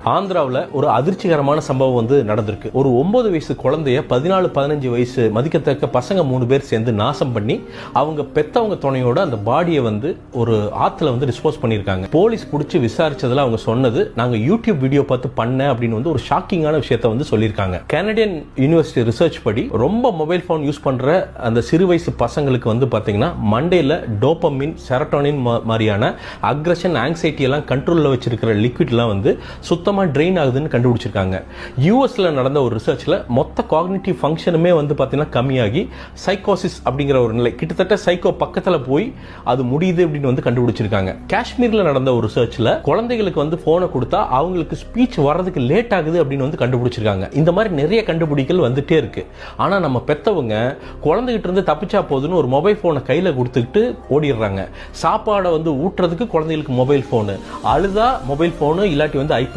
ஆந்திராவில் ஒரு அதிர்ச்சிகரமான சம்பவம் நடந்திருக்கு. ஒரு 9 வயசு குழந்தைய 14-15 வயசு மதிக்கத்தக்க பசங்க 3 பேர் சேர்ந்து நாசம் பண்ணி அவங்க பெத்தவங்க துணையோட அந்த பாடியை ஒரு ஆத்துல டிஸ்போஸ் பண்ணியிருக்காங்க. போலீஸ் பிடிச்சி விசாரிச்சதுல அவங்க சொன்னது, நாங்க யூடியூப் வீடியோ பார்த்து பண்ண அப்படின்னு ஒரு ஷாக்கிங்கான விஷயத்த சொல்லியிருக்காங்க. கனடியன் யூனிவர்சிட்டி ரிசர்ச் படி ரொம்ப மொபைல் போன் யூஸ் பண்ற அந்த சிறு வயசு பசங்களுக்கு பாத்தீங்கன்னா மண்டேல டோபமின், செரட்டோனின் மாதிரியான அக்ரஷன், ஆங்ஸைட்டி எல்லாம் கண்ட்ரோல்ல வச்சிருக்கிற லிக்விட்லாம் சுத்தமா ட்ரெயின் ஆகுதுன்னு கண்டுபிடிச்சிருக்காங்க. யூஎஸ்ல நடந்த ஒரு ரிசர்ச்ல மொத்த காக்னிட்டிவ் ஃபங்க்ஷனுமே பாத்தீங்கன்னா கம்மியாகி சைக்கோசிஸ் அப்படிங்கிற ஒரு நிலை, கிட்டத்தட்ட சைக்கோ பக்கத்துல போய் அது முடியுது அப்படின்னு கண்டுபிடிச்சிருக்காங்க. காஷ்மீர்ல நடந்த ஒரு ரிசர்ச்ல குழந்தைகளுக்கு போனை கொடுத்தா அவங்களுக்கு ஸ்பீச் வர்றதுக்கு லேட் ஆகுது அப்படின்னு கண்டுபிடிச்சிருக்காங்க. இந்த மாதிரி நிறைய கண்டுபிடிக்கல் வந்துட்டே இருக்கு. ஆனா நம்ம பெத்தவங்க குழந்தைகிட்ட இருந்து தப்பிச்சா போதுன்னு ஒரு மொபைல் போனை கையில கொடுத்துக்கிட்டு ஓடிடுறாங்க. சாப்பாடை ஊட்டுறதுக்கு குழந்தைகளுக்கு மொபைல் போனு, அழுதா மொபைல் போனு, இல்லாட்டி ஐபேட்